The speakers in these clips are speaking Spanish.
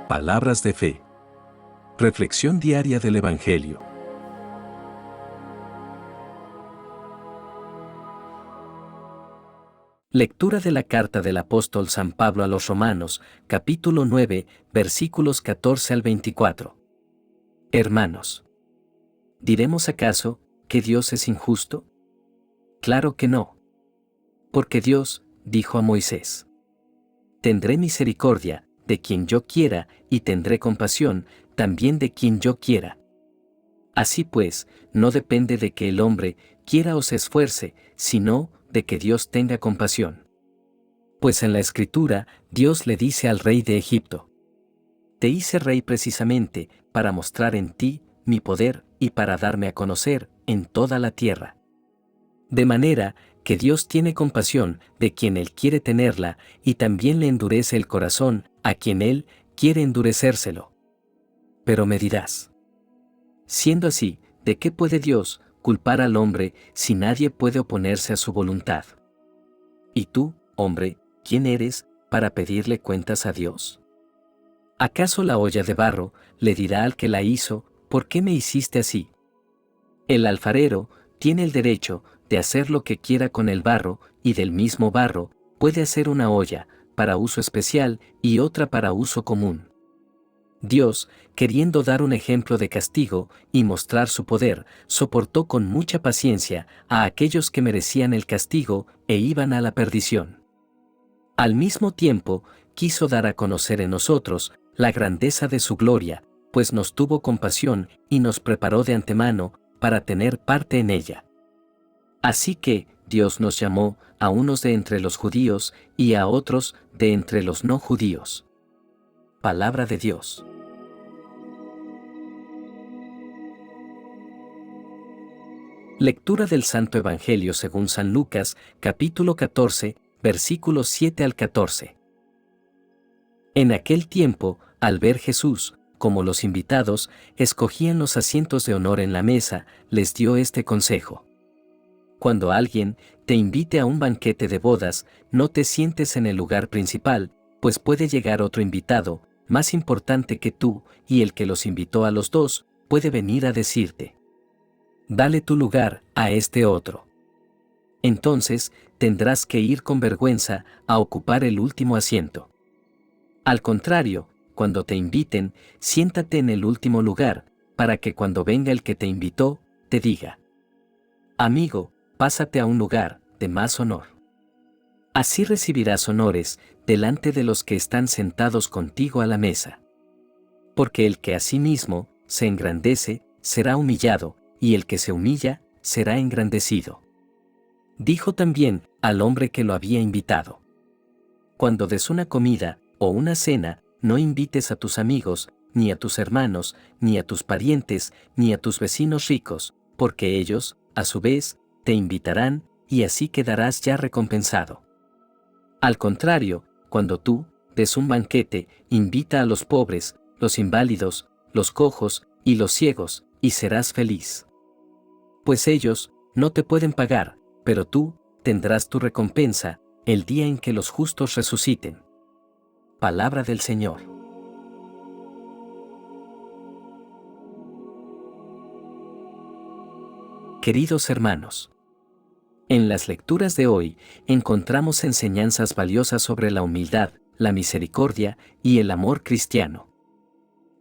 Palabras de fe. Reflexión diaria del Evangelio. Lectura de la carta del apóstol San Pablo a los Romanos, capítulo 9, versículos 14 al 24. Hermanos, ¿diremos acaso que Dios es injusto? Claro que no. Porque Dios dijo a Moisés: tendré misericordia de quien yo quiera y tendré compasión también de quien yo quiera. Así pues, no depende de que el hombre quiera o se esfuerce, sino de que Dios tenga compasión. Pues en la Escritura, Dios le dice al rey de Egipto: te hice rey precisamente para mostrar en ti mi poder y para darme a conocer en toda la tierra. De manera que Dios tiene compasión de quien Él quiere tenerla y también le endurece el corazón a quien Él quiere endurecérselo. Pero me dirás: siendo así, ¿de qué puede Dios culpar al hombre si nadie puede oponerse a su voluntad? ¿Y tú, hombre, quién eres para pedirle cuentas a Dios? ¿Acaso la olla de barro le dirá al que la hizo: ¿por qué me hiciste así? El alfarero tiene el derecho de hacer lo que quiera con el barro, y del mismo barro puede hacer una olla para uso especial y otra para uso común. Dios, queriendo dar un ejemplo de castigo y mostrar su poder, soportó con mucha paciencia a aquellos que merecían el castigo e iban a la perdición. Al mismo tiempo, quiso dar a conocer en nosotros la grandeza de su gloria, pues nos tuvo compasión y nos preparó de antemano para tener parte en ella. Así que Dios nos llamó a unos de entre los judíos y a otros de entre los no judíos. Palabra de Dios. Lectura del Santo Evangelio según San Lucas, capítulo 14, versículos 7 al 14. En aquel tiempo, al ver Jesús, como los invitados escogían los asientos de honor en la mesa, les dio este consejo: cuando alguien te invite a un banquete de bodas, no te sientes en el lugar principal, pues puede llegar otro invitado, más importante que tú, y el que los invitó a los dos, puede venir a decirte: dale tu lugar a este otro. Entonces, tendrás que ir con vergüenza a ocupar el último asiento. Al contrario, cuando te inviten, siéntate en el último lugar, para que cuando venga el que te invitó, te diga: amigo, pásate a un lugar de más honor. Así recibirás honores delante de los que están sentados contigo a la mesa. Porque el que a sí mismo se engrandece, será humillado, y el que se humilla, será engrandecido. Dijo también al hombre que lo había invitado: cuando des una comida o una cena, no invites a tus amigos, ni a tus hermanos, ni a tus parientes, ni a tus vecinos ricos, porque ellos, a su vez, te invitarán, y así quedarás ya recompensado. Al contrario, cuando tú des un banquete, invita a los pobres, los inválidos, los cojos y los ciegos, y serás feliz. Pues ellos no te pueden pagar, pero tú tendrás tu recompensa el día en que los justos resuciten. Palabra del Señor. Queridos hermanos, en las lecturas de hoy encontramos enseñanzas valiosas sobre la humildad, la misericordia y el amor cristiano.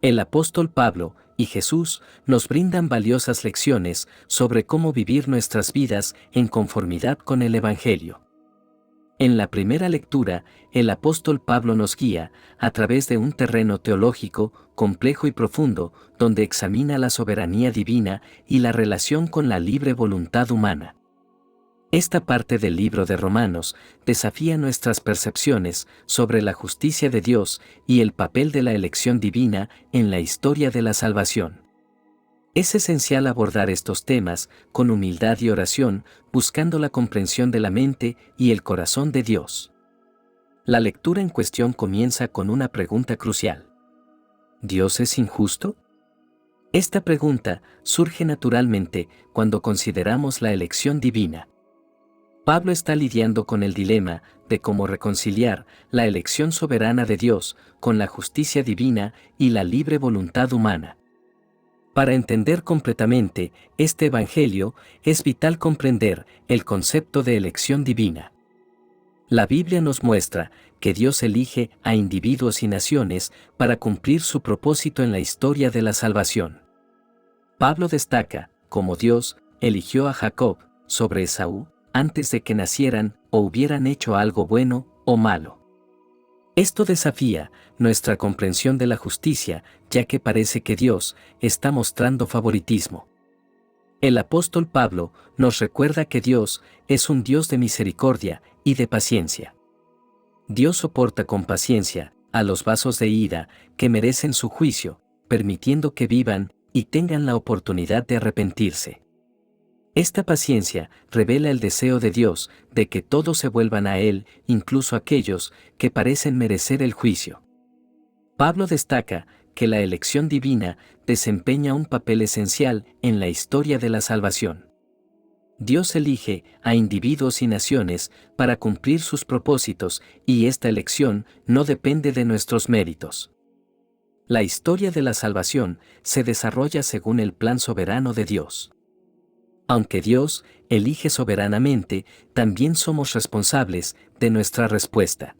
El apóstol Pablo y Jesús nos brindan valiosas lecciones sobre cómo vivir nuestras vidas en conformidad con el Evangelio. En la primera lectura, el apóstol Pablo nos guía a través de un terreno teológico complejo y profundo, donde examina la soberanía divina y la relación con la libre voluntad humana. Esta parte del libro de Romanos desafía nuestras percepciones sobre la justicia de Dios y el papel de la elección divina en la historia de la salvación. Es esencial abordar estos temas con humildad y oración, buscando la comprensión de la mente y el corazón de Dios. La lectura en cuestión comienza con una pregunta crucial: ¿Dios es injusto? Esta pregunta surge naturalmente cuando consideramos la elección divina. Pablo está lidiando con el dilema de cómo reconciliar la elección soberana de Dios con la justicia divina y la libre voluntad humana. Para entender completamente este evangelio, es vital comprender el concepto de elección divina. La Biblia nos muestra que Dios elige a individuos y naciones para cumplir su propósito en la historia de la salvación. Pablo destaca cómo Dios eligió a Jacob sobre Esaú antes de que nacieran o hubieran hecho algo bueno o malo. Esto desafía nuestra comprensión de la justicia, ya que parece que Dios está mostrando favoritismo. El apóstol Pablo nos recuerda que Dios es un Dios de misericordia y de paciencia. Dios soporta con paciencia a los vasos de ira que merecen su juicio, permitiendo que vivan y tengan la oportunidad de arrepentirse. Esta paciencia revela el deseo de Dios de que todos se vuelvan a Él, incluso aquellos que parecen merecer el juicio. Pablo destaca que la elección divina desempeña un papel esencial en la historia de la salvación. Dios elige a individuos y naciones para cumplir sus propósitos, y esta elección no depende de nuestros méritos. La historia de la salvación se desarrolla según el plan soberano de Dios. Aunque Dios elige soberanamente, también somos responsables de nuestra respuesta.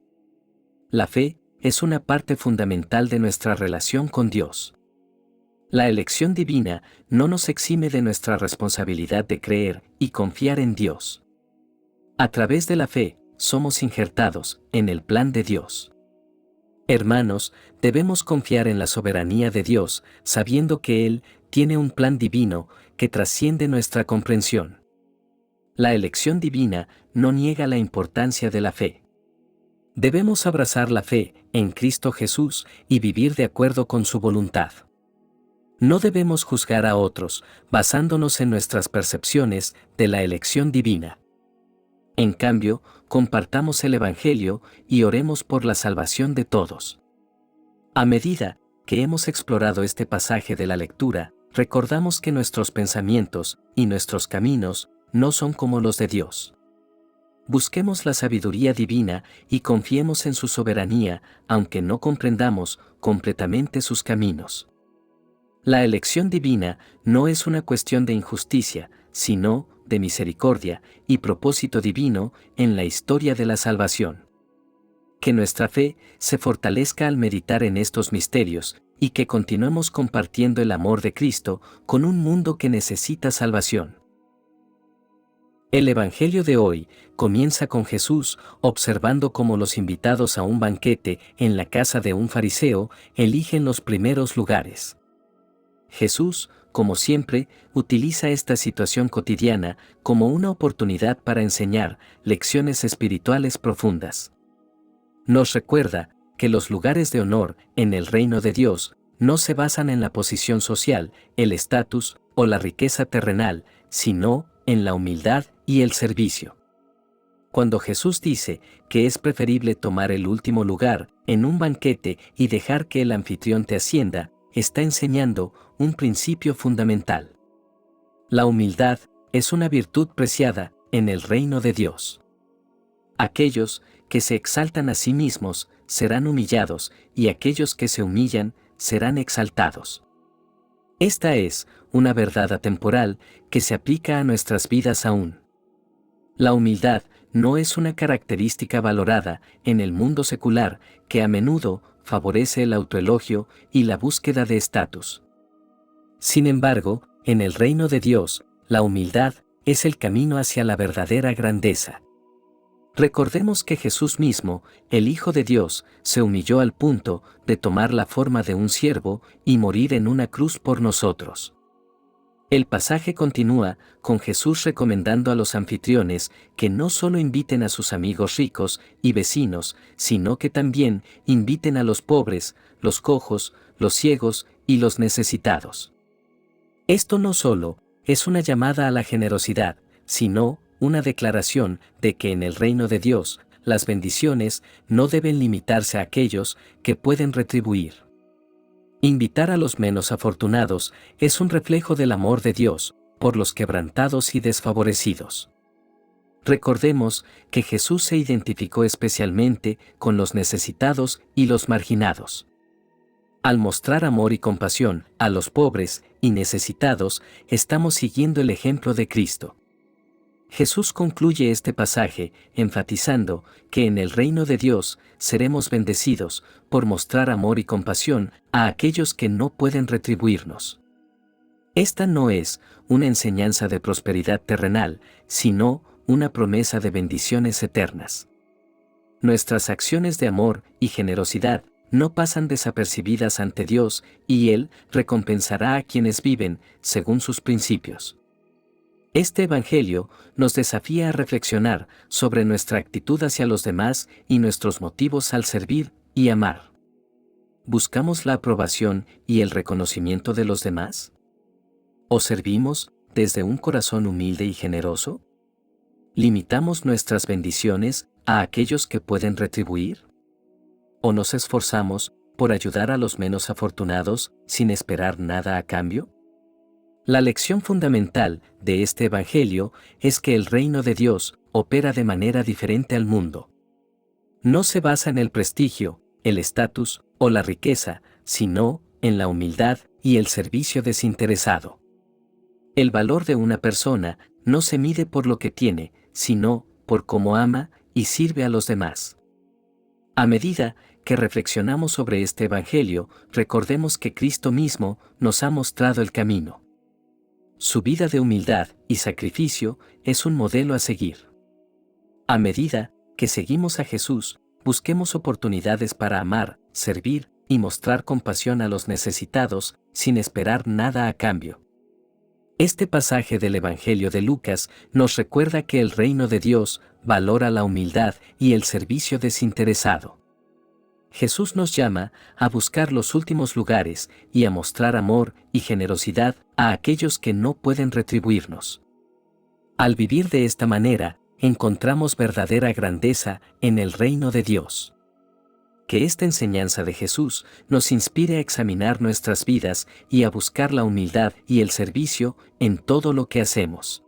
La fe es una parte fundamental de nuestra relación con Dios. La elección divina no nos exime de nuestra responsabilidad de creer y confiar en Dios. A través de la fe, somos injertados en el plan de Dios. Hermanos, debemos confiar en la soberanía de Dios, sabiendo que Él tiene un plan divino que trasciende nuestra comprensión. La elección divina no niega la importancia de la fe. Debemos abrazar la fe en Cristo Jesús y vivir de acuerdo con su voluntad. No debemos juzgar a otros basándonos en nuestras percepciones de la elección divina. En cambio, compartamos el Evangelio y oremos por la salvación de todos. A medida que hemos explorado este pasaje de la lectura, recordamos que nuestros pensamientos y nuestros caminos no son como los de Dios. Busquemos la sabiduría divina y confiemos en su soberanía, aunque no comprendamos completamente sus caminos. La elección divina no es una cuestión de injusticia, sino de misericordia y propósito divino en la historia de la salvación. Que nuestra fe se fortalezca al meditar en estos misterios y que continuemos compartiendo el amor de Cristo con un mundo que necesita salvación. El Evangelio de hoy comienza con Jesús observando cómo los invitados a un banquete en la casa de un fariseo eligen los primeros lugares. Jesús, como siempre, utiliza esta situación cotidiana como una oportunidad para enseñar lecciones espirituales profundas. Nos recuerda que los lugares de honor en el reino de Dios no se basan en la posición social, el estatus o la riqueza terrenal, sino en la humildad y el servicio. Cuando Jesús dice que es preferible tomar el último lugar en un banquete y dejar que el anfitrión te ascienda, está enseñando un principio fundamental. La humildad es una virtud preciada en el reino de Dios. Aquellos que se exaltan a sí mismos serán humillados, y aquellos que se humillan serán exaltados. Esta es una verdad atemporal que se aplica a nuestras vidas aún. La humildad no es una característica valorada en el mundo secular que a menudo favorece el autoelogio y la búsqueda de estatus. Sin embargo, en el reino de Dios, la humildad es el camino hacia la verdadera grandeza. Recordemos que Jesús mismo, el Hijo de Dios, se humilló al punto de tomar la forma de un siervo y morir en una cruz por nosotros. El pasaje continúa con Jesús recomendando a los anfitriones que no solo inviten a sus amigos ricos y vecinos, sino que también inviten a los pobres, los cojos, los ciegos y los necesitados. Esto no solo es una llamada a la generosidad, sino una declaración de que en el reino de Dios, las bendiciones no deben limitarse a aquellos que pueden retribuir. Invitar a los menos afortunados es un reflejo del amor de Dios por los quebrantados y desfavorecidos. Recordemos que Jesús se identificó especialmente con los necesitados y los marginados. Al mostrar amor y compasión a los pobres y necesitados, estamos siguiendo el ejemplo de Cristo. Jesús concluye este pasaje enfatizando que en el reino de Dios seremos bendecidos por mostrar amor y compasión a aquellos que no pueden retribuirnos. Esta no es una enseñanza de prosperidad terrenal, sino una promesa de bendiciones eternas. Nuestras acciones de amor y generosidad no pasan desapercibidas ante Dios y Él recompensará a quienes viven según sus principios. Este Evangelio nos desafía a reflexionar sobre nuestra actitud hacia los demás y nuestros motivos al servir y amar. ¿Buscamos la aprobación y el reconocimiento de los demás? ¿O servimos desde un corazón humilde y generoso? ¿Limitamos nuestras bendiciones a aquellos que pueden retribuir? ¿O nos esforzamos por ayudar a los menos afortunados sin esperar nada a cambio? La lección fundamental de este Evangelio es que el reino de Dios opera de manera diferente al mundo. No se basa en el prestigio, el estatus o la riqueza, sino en la humildad y el servicio desinteresado. El valor de una persona no se mide por lo que tiene, sino por cómo ama y sirve a los demás. A medida que reflexionamos sobre este Evangelio, recordemos que Cristo mismo nos ha mostrado el camino. Su vida de humildad y sacrificio es un modelo a seguir. A medida que seguimos a Jesús, busquemos oportunidades para amar, servir y mostrar compasión a los necesitados sin esperar nada a cambio. Este pasaje del Evangelio de Lucas nos recuerda que el reino de Dios valora la humildad y el servicio desinteresado. Jesús nos llama a buscar los últimos lugares y a mostrar amor y generosidad a aquellos que no pueden retribuirnos. Al vivir de esta manera, encontramos verdadera grandeza en el reino de Dios. Que esta enseñanza de Jesús nos inspire a examinar nuestras vidas y a buscar la humildad y el servicio en todo lo que hacemos.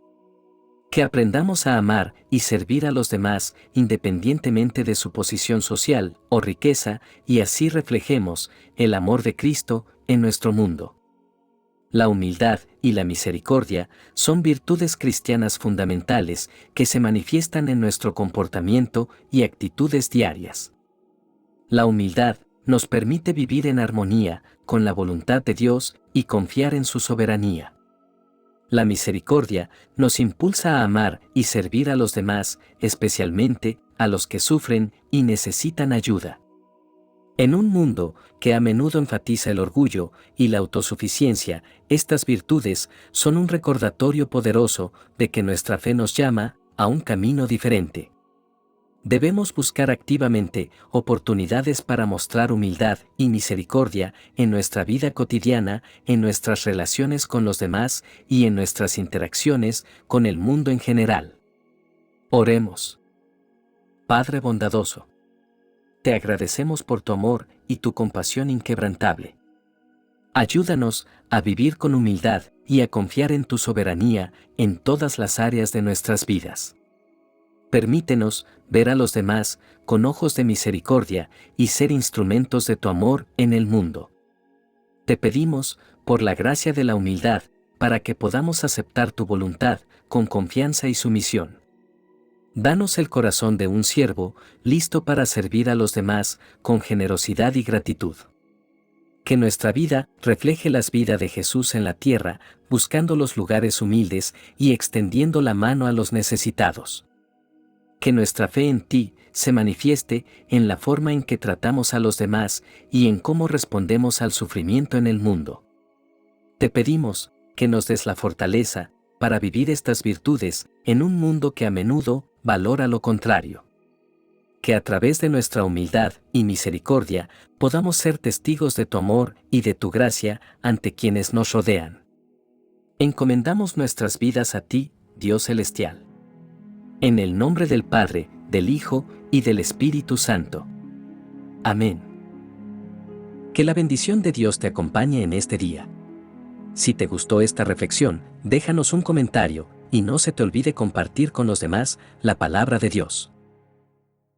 Que aprendamos a amar y servir a los demás independientemente de su posición social o riqueza y así reflejemos el amor de Cristo en nuestro mundo. La humildad y la misericordia son virtudes cristianas fundamentales que se manifiestan en nuestro comportamiento y actitudes diarias. La humildad nos permite vivir en armonía con la voluntad de Dios y confiar en su soberanía. La misericordia nos impulsa a amar y servir a los demás, especialmente a los que sufren y necesitan ayuda. En un mundo que a menudo enfatiza el orgullo y la autosuficiencia, estas virtudes son un recordatorio poderoso de que nuestra fe nos llama a un camino diferente. Debemos buscar activamente oportunidades para mostrar humildad y misericordia en nuestra vida cotidiana, en nuestras relaciones con los demás y en nuestras interacciones con el mundo en general. Oremos. Padre bondadoso, te agradecemos por tu amor y tu compasión inquebrantable. Ayúdanos a vivir con humildad y a confiar en tu soberanía en todas las áreas de nuestras vidas. Permítenos ver a los demás con ojos de misericordia y ser instrumentos de tu amor en el mundo. Te pedimos, por la gracia de la humildad, para que podamos aceptar tu voluntad con confianza y sumisión. Danos el corazón de un siervo, listo para servir a los demás con generosidad y gratitud. Que nuestra vida refleje las vidas de Jesús en la tierra, buscando los lugares humildes y extendiendo la mano a los necesitados. Que nuestra fe en ti se manifieste en la forma en que tratamos a los demás y en cómo respondemos al sufrimiento en el mundo. Te pedimos que nos des la fortaleza para vivir estas virtudes en un mundo que a menudo valora lo contrario. Que a través de nuestra humildad y misericordia podamos ser testigos de tu amor y de tu gracia ante quienes nos rodean. Encomendamos nuestras vidas a ti, Dios celestial. En el nombre del Padre, del Hijo y del Espíritu Santo. Amén. Que la bendición de Dios te acompañe en este día. Si te gustó esta reflexión, déjanos un comentario y no se te olvide compartir con los demás la palabra de Dios.